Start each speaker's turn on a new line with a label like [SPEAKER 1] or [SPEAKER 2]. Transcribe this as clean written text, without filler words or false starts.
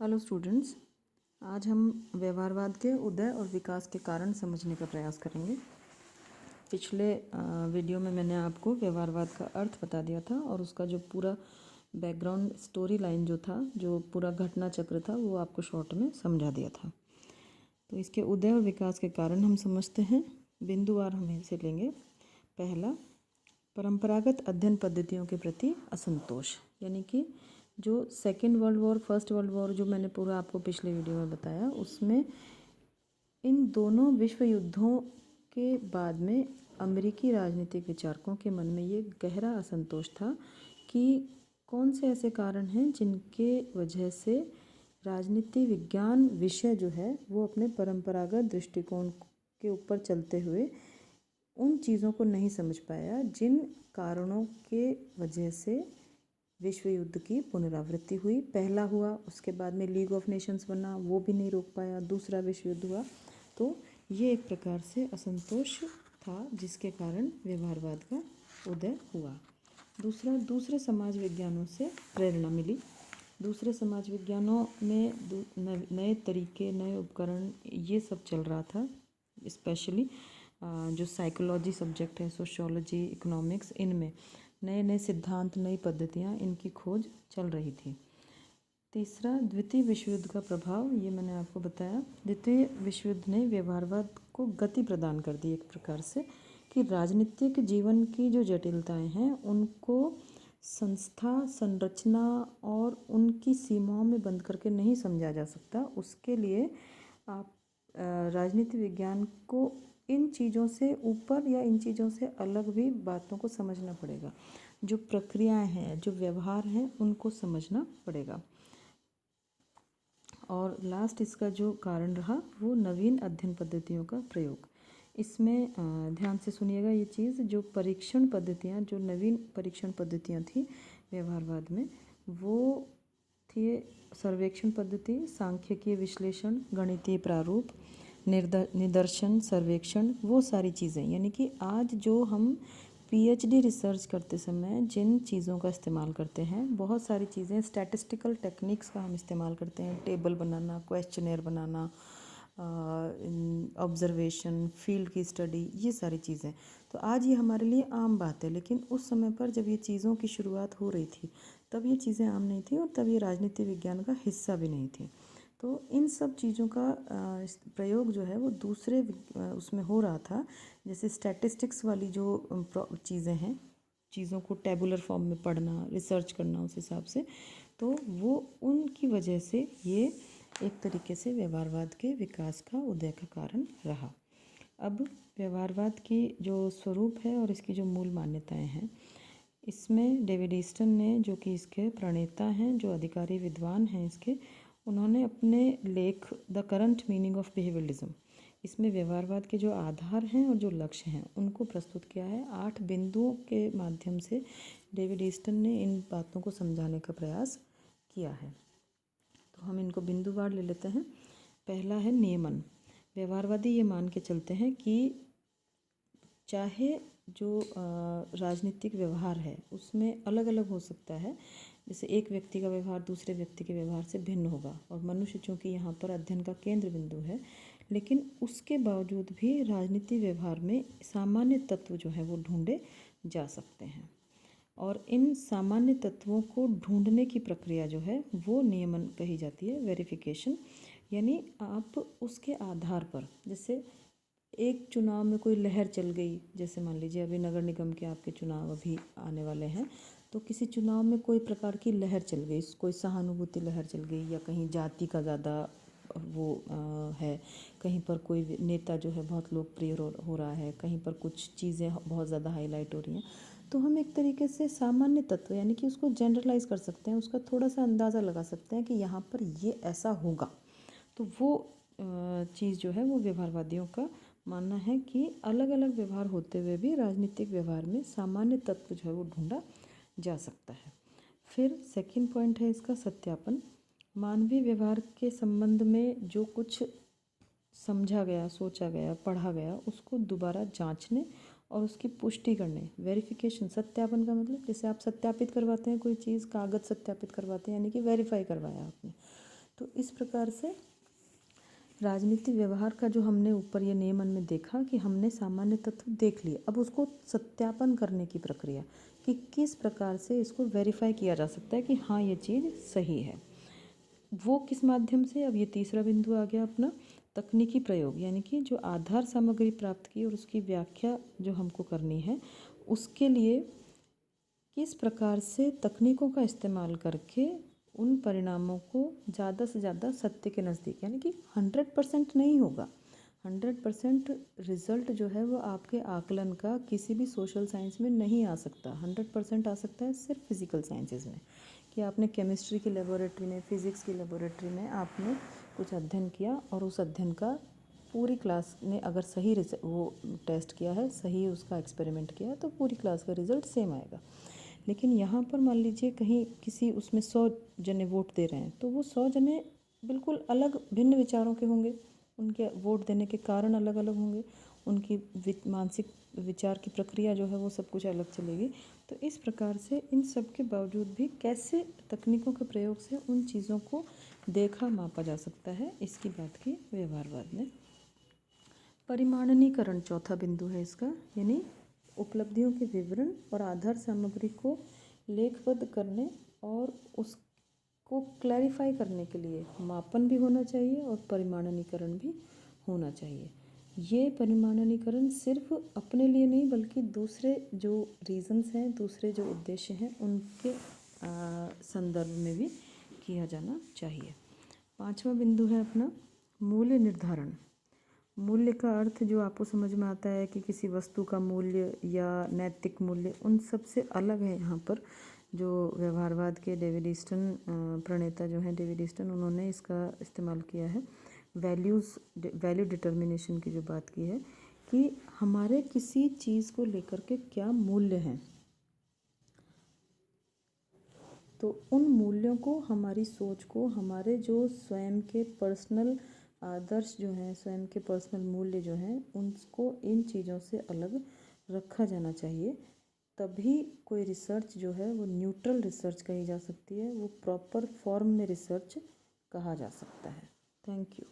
[SPEAKER 1] Hello students, आज हम व्यवहारवाद के उदय और विकास के कारण समझने का प्रयास करेंगे। पिछले वीडियो में मैंने आपको व्यवहारवाद का अर्थ बता दिया था और उसका जो पूरा बैकग्राउंड स्टोरी लाइन जो था, जो पूरा घटना चक्र था, वो आपको शॉर्ट में समझा दिया था। तो इसके उदय और विकास के कारण हम समझते हैं। बिंदुवार हम इसे लेंगे। पहला, परंपरागत अध्ययन पद्धतियों के प्रति असंतोष, यानी कि जो second world war, first world war जो मैंने पूरा आपको पिछले वीडियो में बताया, उसमें इन दोनों विश्व युद्धों के बाद में अमेरिकी राजनीतिक विचारकों के मन में ये गहरा असंतोष था कि कौन से ऐसे कारण हैं जिनके वजह से राजनीति विज्ञान विषय जो है वो अपने परंपरागत दृष्टिकोण के ऊपर चलते हुए उन चीज़ों को नहीं समझ पाया जिन कारणों के वजह से विश्व युद्ध की पुनरावृत्ति हुई। पहला हुआ, उसके बाद में लीग ऑफ नेशंस बना, वो भी नहीं रोक पाया। दूसरा विश्व युद्ध हुआ। तो ये एक प्रकार से असंतोष था जिसके कारण व्यवहारवाद का उदय हुआ। दूसरा, दूसरे समाज विज्ञानों से प्रेरणा मिली। दूसरे समाज विज्ञानों में नए तरीके, नए उपकरण, ये सब चल रहा था। स्पेशली जो साइकोलॉजी सब्जेक्ट है, सोशियोलॉजी, इकोनॉमिक्स, इनमें नए नए सिद्धांत, नई पद्धतियाँ, इनकी खोज चल रही थी। तीसरा, द्वितीय विश्व युद्ध का प्रभाव, ये मैंने आपको बताया। द्वितीय विश्व युद्ध ने व्यवहारवाद को गति प्रदान कर दी एक प्रकार से, कि राजनीतिक जीवन की जो जटिलताएं हैं उनको संस्था, संरचना और उनकी सीमाओं में बंद करके नहीं समझा जा सकता। उसके लिए आप राजनीति विज्ञान को इन चीज़ों से ऊपर या इन चीज़ों से अलग भी बातों को समझना पड़ेगा। जो प्रक्रियाएं हैं, जो व्यवहार हैं, उनको समझना पड़ेगा। और लास्ट इसका जो कारण रहा वो नवीन अध्ययन पद्धतियों का प्रयोग। इसमें ध्यान से सुनिएगा ये चीज़, जो परीक्षण पद्धतियाँ, जो नवीन परीक्षण पद्धतियाँ थी व्यवहारवाद में, वो थी सर्वेक्षण पद्धति, सांख्यिकीय विश्लेषण, गणितीय प्रारूप, निदर्शन, सर्वेक्षण, वो सारी चीज़ें। यानी कि आज जो हम पीएचडी रिसर्च करते समय जिन चीज़ों का इस्तेमाल करते हैं, बहुत सारी चीज़ें स्टैटिस्टिकल टेक्निक्स का हम इस्तेमाल करते हैं। टेबल बनाना, क्वेश्चनेयर बनाना, ऑब्जर्वेशन, फील्ड की स्टडी, ये सारी चीज़ें। तो आज ये हमारे लिए आम बात है, लेकिन उस समय पर जब ये चीज़ों की शुरुआत हो रही थी तब ये चीज़ें आम नहीं थी और तब ये राजनीति विज्ञान का हिस्सा भी नहीं थी। तो इन सब चीज़ों का प्रयोग जो है वो दूसरे उसमें हो रहा था। जैसे स्टैटिस्टिक्स वाली जो चीज़ें हैं, चीज़ों को टेबुलर फॉर्म में पढ़ना, रिसर्च करना उस हिसाब से, तो वो उनकी वजह से ये एक तरीके से व्यवहारवाद के विकास का, उदय का कारण रहा। अब व्यवहारवाद की जो स्वरूप है और इसकी जो मूल मान्यताएं हैं, इसमें डेविड ईस्टन ने, जो कि इसके प्रणेता हैं, जो अधिकारी विद्वान हैं इसके, उन्होंने अपने लेख the current meaning of behaviourism, इसमें व्यवहारवाद के जो आधार हैं और जो लक्ष्य हैं उनको प्रस्तुत किया है। 8 बिंदुओं के माध्यम से डेविड ईस्टन ने इन बातों को समझाने का प्रयास किया है। तो हम इनको बिंदुवार ले लेते हैं। पहला है नियमन। व्यवहारवादी ये मान के चलते हैं कि चाहे जो राजनीतिक व्यवहार है उसमें अलग अलग हो सकता है, जैसे एक व्यक्ति का व्यवहार दूसरे व्यक्ति के व्यवहार से भिन्न होगा, और मनुष्य चूँकि यहाँ पर अध्ययन का केंद्र बिंदु है, लेकिन उसके बावजूद भी राजनीति व्यवहार में सामान्य तत्व जो है वो ढूंढे जा सकते हैं। और इन सामान्य तत्वों को ढूंढने की प्रक्रिया जो है वो नियमन कही जाती है, वेरिफिकेशन। यानी आप उसके आधार पर, जैसे एक चुनाव में कोई लहर चल गई, जैसे मान लीजिए अभी नगर निगम के आपके चुनाव अभी आने वाले हैं, तो किसी चुनाव में कोई प्रकार की लहर चल गई, कोई सहानुभूति लहर चल गई, या कहीं जाति का ज़्यादा वो है, कहीं पर कोई नेता जो है बहुत लोकप्रिय हो रहा है, कहीं पर कुछ चीज़ें बहुत ज़्यादा हाईलाइट हो रही हैं, तो हम एक तरीके से सामान्य तत्व, यानी कि उसको जनरलाइज कर सकते हैं, उसका थोड़ा सा अंदाज़ा लगा सकते हैं कि यहाँ पर ये ऐसा होगा। तो वो चीज़ जो है वो व्यवहारवादियों का मानना है कि अलग अलग व्यवहार होते हुए भी राजनीतिक व्यवहार में सामान्य तत्व जो है वो ढूंढा जा सकता है। फिर सेकंड पॉइंट है इसका सत्यापन। मानवीय व्यवहार के संबंध में जो कुछ समझा गया, सोचा गया, पढ़ा गया, उसको दोबारा जांचने और उसकी पुष्टि करने, वेरिफिकेशन। सत्यापन का मतलब जैसे आप सत्यापित करवाते हैं कोई चीज़, कागज़ सत्यापित करवाते हैं, यानी कि वेरीफाई करवाया आपने। तो इस प्रकार से राजनीति व्यवहार का जो हमने ऊपर ये नियमन में देखा कि हमने सामान्य तत्व देख लिए, अब उसको सत्यापन करने की प्रक्रिया कि किस प्रकार से इसको वेरीफाई किया जा सकता है कि हाँ ये चीज़ सही है, वो किस माध्यम से। अब ये तीसरा बिंदु आ गया अपना तकनीकी प्रयोग, यानी कि जो आधार सामग्री प्राप्त की और उसकी व्याख्या जो हमको करनी है, उसके लिए किस प्रकार से तकनीकों का इस्तेमाल करके उन परिणामों को ज़्यादा से ज़्यादा सत्य के नज़दीक, यानी कि 100% नहीं होगा, 100% रिज़ल्ट जो है वो आपके आकलन का किसी भी सोशल साइंस में नहीं आ सकता। 100% आ सकता है सिर्फ फिज़िकल साइंसेज में, कि आपने केमिस्ट्री की लेबोरेटरी में, फिज़िक्स की लेबोरेटरी में आपने कुछ अध्ययन किया और उस अध्ययन का पूरी क्लास ने अगर सही वो टेस्ट किया है, सही उसका एक्सपेरिमेंट किया है, तो पूरी क्लास का रिज़ल्ट सेम आएगा। लेकिन यहाँ पर मान लीजिए कहीं किसी उसमें 100 जने वोट दे रहे हैं, तो वो 100 जने बिल्कुल अलग भिन्न विचारों के होंगे, उनके वोट देने के कारण अलग अलग होंगे, उनकी मानसिक विचार की प्रक्रिया जो है वो सब कुछ अलग चलेगी। तो इस प्रकार से इन सब के बावजूद भी कैसे तकनीकों के प्रयोग से उन चीज़ों को देखा मापा जा सकता है, इसकी बात की व्यवहारवाद ने। परिमाणनीकरण चौथा बिंदु है इसका, यानी उपलब्धियों के विवरण और आधार सामग्री को लेखबद्ध करने और उसको क्लैरिफाई करने के लिए मापन भी होना चाहिए और परिमाणनीकरण भी होना चाहिए। ये परिमाणनीकरण सिर्फ अपने लिए नहीं बल्कि दूसरे जो रीजंस हैं, दूसरे जो उद्देश्य हैं, उनके संदर्भ में भी किया जाना चाहिए। पांचवा बिंदु है अपना मूल्य निर्धारण। मूल्य का अर्थ जो आपको समझ में आता है कि किसी वस्तु का मूल्य या नैतिक मूल्य, उन सब से अलग है। यहाँ पर जो व्यवहारवाद के डेविड ईस्टन प्रणेता जो हैं डेविड ईस्टन, उन्होंने इसका इस्तेमाल किया है। वैल्यू डिटर्मिनेशन की जो बात की है कि हमारे किसी चीज़ को लेकर के क्या मूल्य हैं, तो उन मूल्यों को, हमारी सोच को, हमारे जो स्वयं के पर्सनल आदर्श जो हैं, स्वयं के पर्सनल मूल्य जो हैं, उनको इन चीज़ों से अलग रखा जाना चाहिए। तभी कोई रिसर्च जो है वो न्यूट्रल रिसर्च कही जा सकती है, वो प्रॉपर फॉर्म में रिसर्च कहा जा सकता है। Thank you.